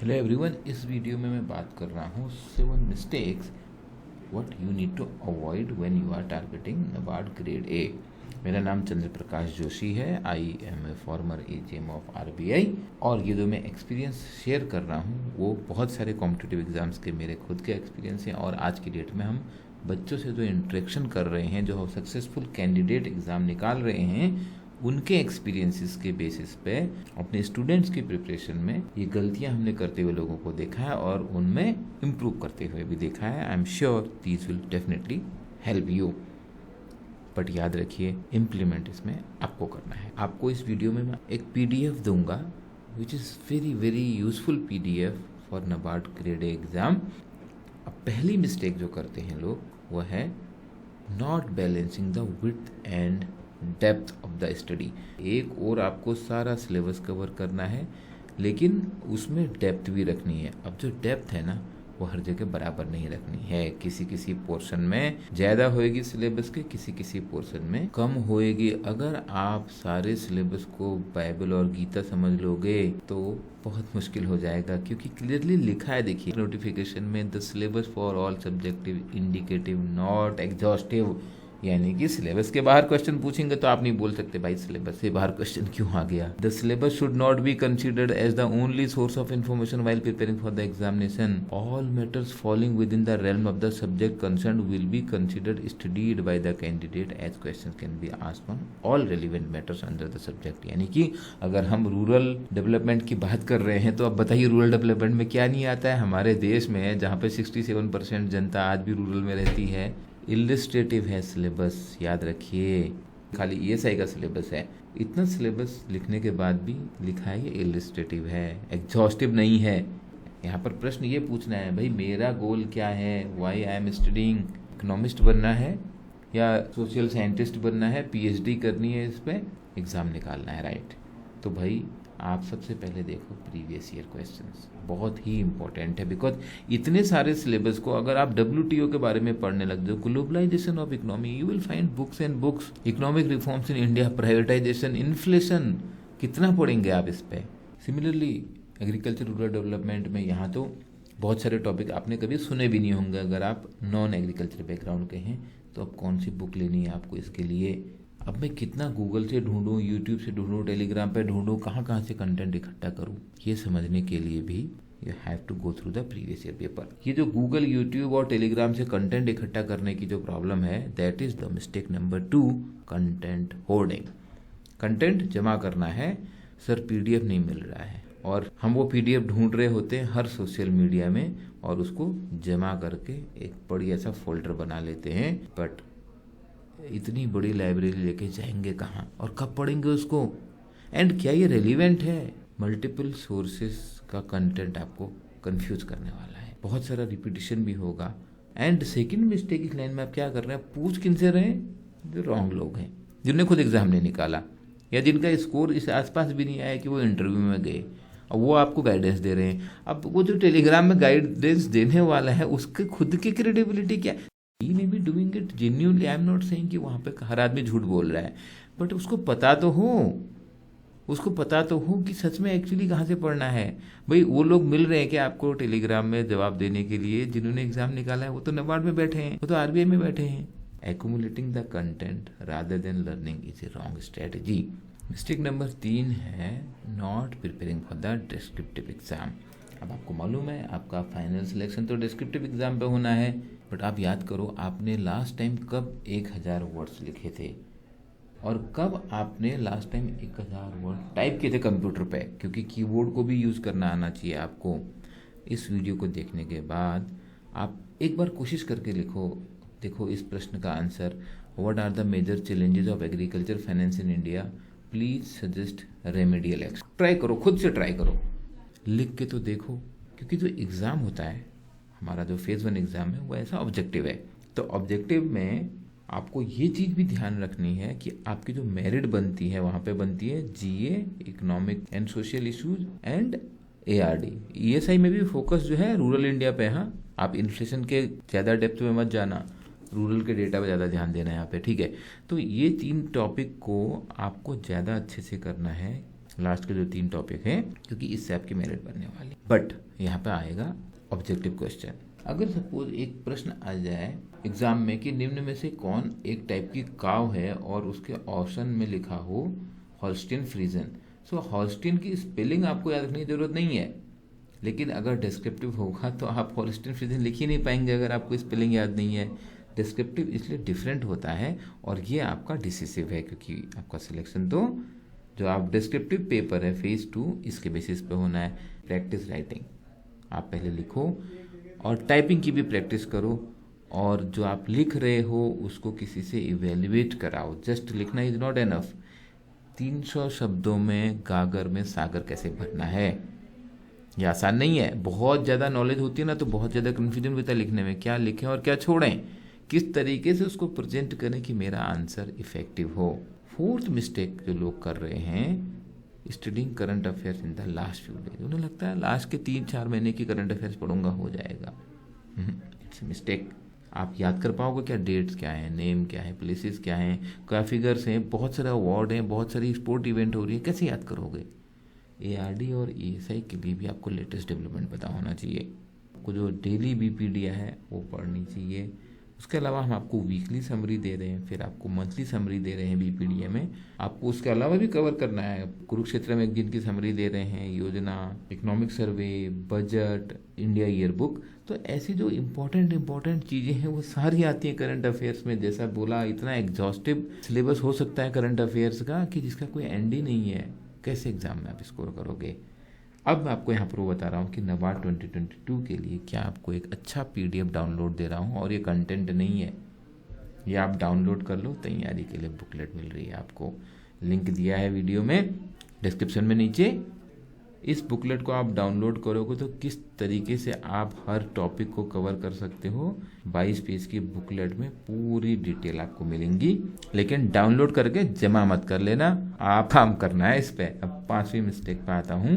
Hello everyone, इस video में मैं बात कर रहा हूँ 7 mistakes what you need to avoid when you are targeting NABARD grade A. मेरा नाम चंद्र प्रकाश जोशी है। I am a former AGM of RBI और ये जो मैं एक्सपीरियंस शेयर कर रहा हूँ वो बहुत सारे कॉम्पिटिटिव एग्जाम्स के मेरे खुद के एक्सपीरियंस हैं और आज की डेट में हम बच्चों से जो इंटरेक्शन कर रहे हैं, जो सक्सेसफुल कैंडिडेट एग्ज़ाम निकाल रहे हैं, उनके एक्सपीरियंसेस के बेसिस पे अपने स्टूडेंट्स की प्रिपरेशन में ये गलतियां हमने करते हुए लोगों को देखा है और उनमें इम्प्रूव करते हुए भी देखा है। I am sure these will definitely help you, but याद रखिए इम्प्लीमेंट इसमें आपको करना है। आपको इस वीडियो में मैं एक पीडीएफ दूंगा which is very very useful PDF for NABARD grade A exam. अब पहली मिस्टेक जो करते हैं लोग वो है not balancing the width and depth of the study. एक और आपको सारा सिलेबस कवर करना है लेकिन उसमें डेप्थ भी रखनी है। अब जो डेप्थ है ना वो हर जगह बराबर नहीं रखनी है। किसी किसी पोर्शन में ज़्यादा होएगी सिलेबस के, किसी किसी पोर्शन में कम होएगी। अगर आप सारे सिलेबस को बाइबल और गीता समझ लोगे तो बहुत मुश्किल हो जाएगा, क्योंकि क्लियरली लिखा है, देखिए नोटिफिकेशन में, the syllabus for all subjective indicative not exhaustive. यानी कि सिलेबस के बाहर क्वेश्चन पूछेंगे तो आप नहीं बोल सकते भाई सिलेबस से बाहर क्वेश्चन क्यों आ गया। The syllabus should not be considered as the only source of information while preparing for the examination. All matters falling within the realm of the subject concerned will be considered studied by the candidate as question can be asked on all relevant matters under the subject. यानी कि अगर हम rural development की बात कर रहे हैं तो अब बताइए रूरल डेवलपमेंट में क्या नहीं आता है हमारे देश में, जहाँ पे 67% जनता आज भी रूरल में रहती है। इलिस्ट्रेटिव है सिलेबस, याद रखिए, खाली ईएसआई का सिलेबस है। इतना सिलेबस लिखने के बाद भी लिखा है ये इलिस्ट्रेटिव है, एग्जॉस्टिव नहीं है। यहाँ पर प्रश्न ये पूछना है भाई मेरा गोल क्या है, why I am studying. Economist बनना है या सोशल साइंटिस्ट बनना है, पीएचडी करनी है, इस पर एग्ज़ाम निकालना है, राइट। तो भाई आप सबसे पहले देखो प्रीवियस ईयर क्वेश्चंस, बहुत ही इंपॉर्टेंट है। बिकॉज इतने सारे सिलेबस को अगर आप WTO के बारे में पढ़ने लग जाओ, globalisation of economy, you will find books and books. Economic reforms in India, privatisation, inflation, कितना पढ़ेंगे आप इस पे। सिमिलरली एग्रीकल्चर रूरल डेवलपमेंट में यहाँ तो बहुत सारे टॉपिक आपने कभी सुने भी नहीं होंगे अगर आप नॉन एग्रीकल्चर बैकग्राउंड के हैं। तो अब कौन सी बुक लेनी है आपको इसके लिए। अब मैं कितना गूगल से ढूंढूं, यूट्यूब से ढूंढूं, टेलीग्राम पे ढूंढूं, कहाँ से कंटेंट इकट्ठा करूं, ये समझने के लिए भी you have to go through the previous year paper. ये जो गूगल, यूट्यूब और टेलीग्राम से कंटेंट इकट्ठा करने की जो प्रॉब्लम है, that is the mistake number 2, content hoarding. Content जमा करना है, सर पीडीएफ नहीं मिल रहा है, और हम वो पीडीएफ ढूंढ रहे होते हैं हर सोशल मीडिया में और उसको जमा करके एक बढ़िया सा फोल्डर बना लेते हैं। बट इतनी बड़ी लाइब्रेरी लेके जाएंगे कहाँ और कब पढ़ेंगे उसको, एंड क्या ये रेलिवेंट है। मल्टीपल सोर्सेस का कंटेंट आपको कंफ्यूज करने वाला है, बहुत सारा रिपीटिशन भी होगा। एंड सेकंड मिस्टेक इस लाइन में आप क्या कर रहे हैं, पूछ किन से रहे हैं, जो रॉन्ग लोग हैं, जिन्होंने खुद एग्जाम नहीं निकाला या जिनका स्कोर इस आसपास भी नहीं आया कि वो इंटरव्यू में गए, और वो आपको गाइडेंस दे रहे हैं। अब वो जो टेलीग्राम में गाइडेंस देने वाला है उसके खुद की क्रेडिबिलिटी क्या है। He may be doing it genuinely, I am not saying कि वहाँ पे हर आदमी झूठ बोल रहा है, बट उसको पता तो हो कि सच में एक्चुअली कहाँ से पढ़ना है। भाई वो लोग मिल रहे हैं कि आपको टेलीग्राम में जवाब देने के लिए, जिन्होंने एग्जाम निकाला है वो तो नाबार्ड में बैठे हैं, वो तो आरबीआई में बैठे हैं। Accumulating the content rather than learning is a wrong strategy. Mistake number 3 है not preparing for the descriptive exam. अब आपको मालूम है आपका फाइनल सिलेक्शन तो डिस्क्रिप्टिव एग्जाम पे होना है, बट आप याद करो आपने लास्ट टाइम कब 1000 वर्ड्स लिखे थे और कब आपने लास्ट टाइम 1000 वर्ड टाइप किए थे कंप्यूटर पे, क्योंकि कीबोर्ड को भी यूज़ करना आना चाहिए आपको। इस वीडियो को देखने के बाद आप एक बार कोशिश करके लिखो। देखो इस प्रश्न का answer, what are the major challenges of agriculture finance in India, please suggest remedial action. Try करो, खुद से ट्राई करो, लिख के तो देखो। क्योंकि जो एग्ज़ाम होता है हमारा, जो फेज़ 1 एग्ज़ाम है, वो ऐसा ऑब्जेक्टिव है। तो ऑब्जेक्टिव में आपको ये चीज़ भी ध्यान रखनी है कि आपकी जो मेरिट बनती है वहाँ पे बनती है GA, economic and social issues and ARD. ESI में भी फोकस जो है रूरल इंडिया पे। हाँ, आप इन्फ्लेशन के ज़्यादा डेप्थ में मत जाना, रूरल के डेटा पे ज़्यादा ध्यान देना है यहाँ पे, ठीक है। तो ये 3 टॉपिक को आपको ज़्यादा अच्छे से करना है। लास्ट के जो 3 टॉपिक हैं, क्योंकि इससे आपकी मेरिट बनने वाली। बट यहाँ पे आएगा ऑब्जेक्टिव क्वेश्चन। अगर सपोज एक प्रश्न आ जाए एग्जाम में कि निम्न में से कौन एक टाइप की काव है और उसके ऑप्शन में लिखा हो हॉल्स्टीन फ्रीजन। सो हॉल्स्टीन की स्पेलिंग आपको याद रखने की जरूरत नहीं है, लेकिन अगर डिस्क्रिप्टिव होगा तो आप हॉल्स्टीन फ्रीजन लिख ही नहीं पाएंगे अगर आपको स्पेलिंग याद नहीं है। डिस्क्रिप्टिव इसलिए डिफरेंट होता है और ये आपका डिसिसिव है, क्योंकि आपका सिलेक्शन तो जो आप डिस्क्रिप्टिव पेपर है फेज 2 इसके बेसिस पे होना है। प्रैक्टिस राइटिंग आप पहले लिखो और टाइपिंग की भी प्रैक्टिस करो, और जो आप लिख रहे हो उसको किसी से इवेल्युएट कराओ। जस्ट लिखना इज नॉट एनफ। 300 शब्दों में गागर में सागर कैसे भरना है ये आसान नहीं है। बहुत ज़्यादा नॉलेज होती है ना तो बहुत ज़्यादा कन्फ्यूजन होता है लिखने में, क्या लिखें और क्या छोड़ें, किस तरीके से उसको प्रेजेंट करें कि मेरा आंसर इफेक्टिव हो। 4th मिस्टेक जो लोग कर रहे हैं, studying current affairs in the last few days. उन्हें लगता है लास्ट के 3-4 महीने की करंट अफेयर्स पढ़ूंगा हो जाएगा। It's mistake. आप याद कर पाओगे क्या? डेट्स क्या है, नेम क्या है, प्लेसेस क्या हैं, क्या फिगर्स हैं, बहुत सारे अवार्ड हैं, बहुत सारी स्पोर्ट इवेंट हो रही है, कैसे याद करोगे? ARD और ESI के लिए भी आपको लेटेस्ट डेवलपमेंट पता होना चाहिए। आपको जो डेली BPDA है वो पढ़नी चाहिए। उसके अलावा हम आपको वीकली समरी दे रहे हैं, फिर आपको मंथली समरी दे रहे हैं BPDA में। आपको उसके अलावा भी कवर करना है। कुरुक्षेत्र में 1 दिन की समरी दे रहे हैं, योजना, economic survey, budget, India year book. तो ऐसी जो इम्पोर्टेंट चीज़ें हैं वो सारी आती हैं करंट अफेयर्स में। जैसा बोला, इतना एग्जॉस्टिव सिलेबस हो सकता है करंट अफेयर्स का कि जिसका कोई एंड ही नहीं है। कैसे एग्जाम में आप स्कोर करोगे? अब मैं आपको यहाँ पर वो बता रहा हूँ कि NABARD 2022 के लिए क्या आपको एक अच्छा PDF डाउनलोड दे रहा हूँ, और ये कंटेंट नहीं है, ये आप डाउनलोड कर लो। तैयारी के लिए बुकलेट मिल रही है आपको, लिंक दिया है वीडियो में डिस्क्रिप्शन में नीचे। इस बुकलेट को आप डाउनलोड करोगे तो किस तरीके से आप हर टॉपिक को कवर कर सकते हो 22 पेज की बुकलेट में पूरी डिटेल आपको मिलेंगी। लेकिन डाउनलोड करके जमा मत कर लेना, आप काम करना है इस पे। अब 5वीं मिस्टेक पे आता हूँ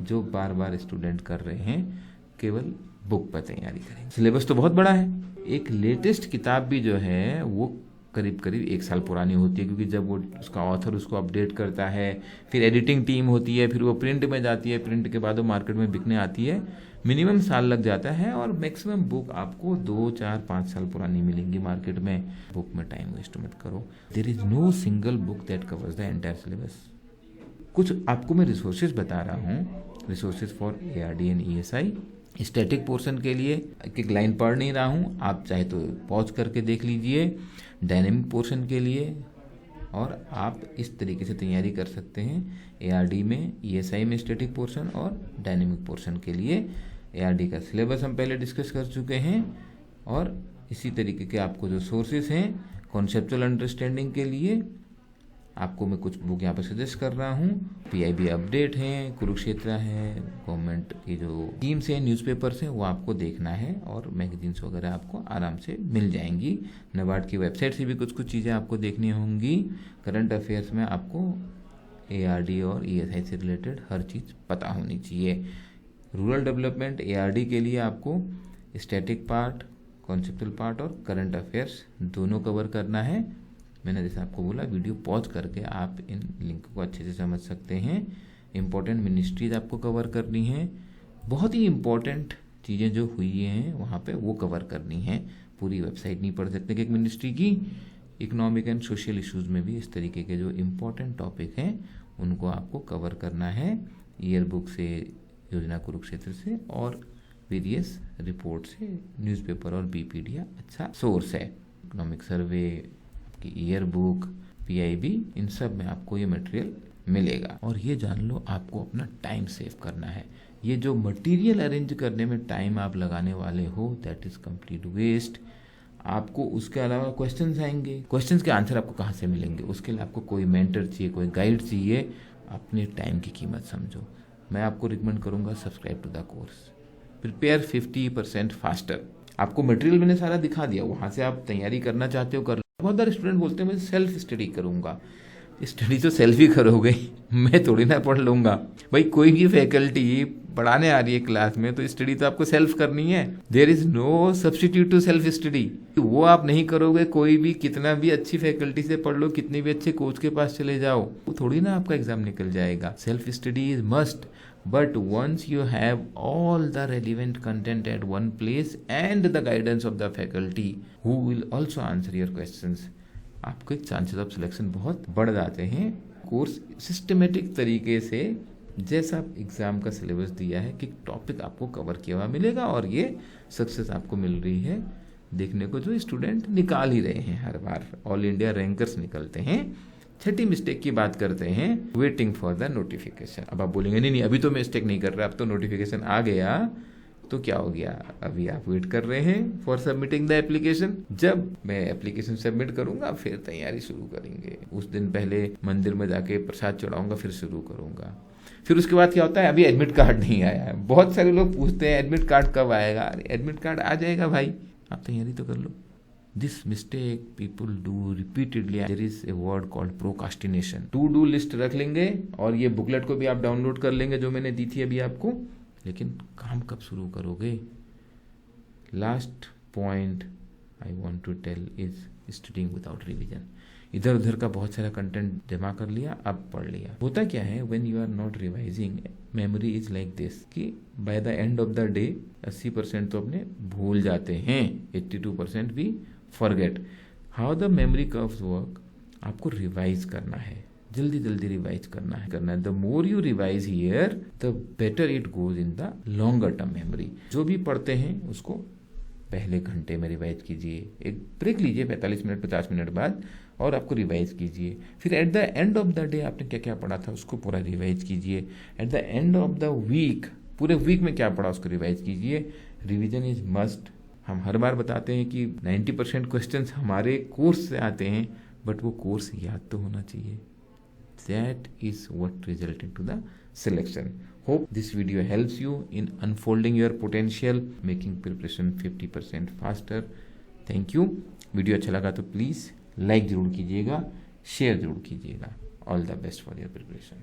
जो बार बार स्टूडेंट कर रहे हैं, केवल बुक पर तैयारी करें। सिलेबस तो बहुत बड़ा है। एक लेटेस्ट किताब भी जो है वो करीब 1 साल पुरानी होती है, क्योंकि जब वो उसका ऑथर उसको अपडेट करता है, फिर एडिटिंग टीम होती है, फिर वो प्रिंट में जाती है, प्रिंट के बाद वो मार्केट में बिकने आती है। मिनिमम साल लग जाता है और मैक्सिमम बुक आपको 2, 4, 5 साल पुरानी मिलेंगी मार्केट में। बुक में टाइम वेस्ट मत करो। There is no single book that covers the entire syllabus. कुछ आपको मैं रिसोर्सेज बता रहा हूँ, resources for ARD and ESI। Static portion के लिए एक लाइन पढ़ नहीं रहा हूँ, आप चाहे तो पॉज करके देख लीजिए। डायनेमिक पोर्शन के लिए, और आप इस तरीके से तैयारी कर सकते हैं ARD में, ESI में स्टैटिक पोर्शन और डायनेमिक पोर्शन के लिए। ARD का सिलेबस हम पहले डिस्कस कर चुके हैं, और इसी तरीके के आपको जो सोर्सेज हैं कॉन्सेप्चुअल अंडरस्टैंडिंग के लिए आपको मैं कुछ बुक यहाँ पर सजेस्ट कर रहा हूँ। PIB अपडेट हैं, कुरुक्षेत्र है, गवर्नमेंट की जो टीम्स हैं, न्यूज़पेपर्स हैं, वो आपको देखना है, और मैगजीन्स वगैरह आपको आराम से मिल जाएंगी। NABARD की वेबसाइट से भी कुछ चीज़ें आपको देखनी होंगी। करंट अफेयर्स में आपको ARD और ESI से रिलेटेड हर चीज़ पता होनी चाहिए। रूरल डेवलपमेंट ARD के लिए आपको स्टैटिक पार्ट, कॉन्सेप्चुअल पार्ट और करंट अफेयर्स दोनों कवर करना है। मैंने जैसे आपको बोला, वीडियो पॉज करके आप इन लिंक को अच्छे से समझ सकते हैं। इम्पोर्टेंट मिनिस्ट्रीज आपको कवर करनी है, बहुत ही इम्पोर्टेंट चीज़ें जो हुई हैं वहाँ पे वो कवर करनी है। पूरी वेबसाइट नहीं पढ़ सकते कि एक मिनिस्ट्री की। इकोनॉमिक एंड सोशल इश्यूज़ में भी इस तरीके के जो इम्पोर्टेंट टॉपिक हैं उनको आपको कवर करना है। ईयर बुक से, योजना कुरुक्षेत्र से और वेरियस रिपोर्ट से। न्यूज़पेपर और BPDA अच्छा सोर्स है। इकोनॉमिक सर्वे की ईयर बुक, PIB, इन सब में आपको ये मटेरियल मिलेगा। और ये जान लो, आपको अपना टाइम सेव करना है। ये जो मटेरियल अरेंज करने में टाइम आप लगाने वाले हो, दैट इज कंप्लीट वेस्ट। आपको उसके अलावा क्वेश्चंस आएंगे, क्वेश्चंस के आंसर आपको कहाँ से मिलेंगे? उसके लिए आपको कोई मेंटर चाहिए, कोई गाइड चाहिए। अपने टाइम की कीमत समझो। मैं आपको रिकमेंड करूँगा, subscribe to the course, prepare 50% faster. आपको मटेरियल मैंने सारा दिखा दिया, वहाँ से आप तैयारी करना चाहते हो कर। बहुत सारे स्टूडेंट बोलते हैं मैं सेल्फ स्टडी करूंगा। स्टडी तो सेल्फ ही करोगे, मैं थोड़ी ना पढ़ लूंगा। भाई कोई भी फैकल्टी पढ़ाने आ रही है क्लास में, तो स्टडी तो आपको सेल्फ करनी है। There is no substitute to self study. वो आप नहीं करोगे, कोई भी कितना भी अच्छी फैकल्टी से पढ़ लो, कितने भी अच्छे कोच के पास चले जाओ, वो थोड़ी ना आपका एग्जाम निकल जाएगा। Self study is must, but once you have all the relevant content at one place and the guidance of the faculty who will also answer your questions, आपके चांसेस ऑफ सिलेक्शन बहुत बढ़ जाते हैं। Course systematic तरीके से जैसा exam का syllabus दिया है कि टॉपिक आपको कवर किया हुआ मिलेगा, और ये सक्सेस आपको मिल रही है देखने को, जो स्टूडेंट निकाल ही रहे हैं हर बार, ऑल इंडिया रैंकर्स निकलते हैं। छठी मिस्टेक की बात करते हैं, वेटिंग फॉर द नोटिफिकेशन। अब आप बोलेंगे नहीं अभी तो मिस्टेक नहीं कर रहा, अब तो नोटिफिकेशन आ गया तो क्या हो गया, अभी आप वेट कर रहे हैं फॉर सबमिटिंग द एप्लीकेशन। जब मैं एप्लीकेशन सबमिट करूंगा फिर तैयारी शुरू करेंगे, उस दिन पहले मंदिर में जाके प्रसाद चढ़ाऊंगा, फिर शुरू करूंगा। फिर उसके बाद क्या होता है, अभी एडमिट कार्ड नहीं आया है। बहुत सारे लोग पूछते हैं एडमिट कार्ड कब आएगा। अरे एडमिट कार्ड आ जाएगा भाई, आप तैयारी तो कर लो। This mistake people do repeatedly. There is a word called procrastination. To do list रख लेंगे, और ये बुकलेट को भी आप डाउनलोड कर लेंगे जो मैंने दी थी अभी आपको, लेकिन काम कब शुरू करोगे? Last point I want to tell is studying without revision. इधर उधर का बहुत सारा कंटेंट जमा कर लिया, अब पढ़ लिया। होता क्या है, when you are not revising, memory is like this कि by the end of the day 80% तो अपने भूल जाते हैं, 82% भी forget. How the memory curves work, आपको रिवाइज करना है, जल्दी जल्दी रिवाइज करना है। The more you revise here the better it goes in the longer term memory. जो भी पढ़ते हैं उसको पहले घंटे में रिवाइज कीजिए, एक ब्रेक लीजिए 45 मिनट 50 मिनट बाद, और आपको रिवाइज कीजिए। फिर at the end of the day आपने क्या क्या पढ़ा था उसको पूरा रिवाइज कीजिए। At the end of the week, पूरे वीक में क्या पढ़ा उसको रिवाइज कीजिए। Revision is must. हम हर बार बताते हैं कि 90% क्वेश्चंस हमारे कोर्स से आते हैं, बट वो कोर्स याद तो होना चाहिए। That is what resulted to the selection. Hope this video helps you in unfolding your potential, making preparation 50% faster. Thank you. Video अच्छा लगा तो प्लीज़ लाइक ज़रूर कीजिएगा, शेयर ज़रूर कीजिएगा। All the best for your preparation.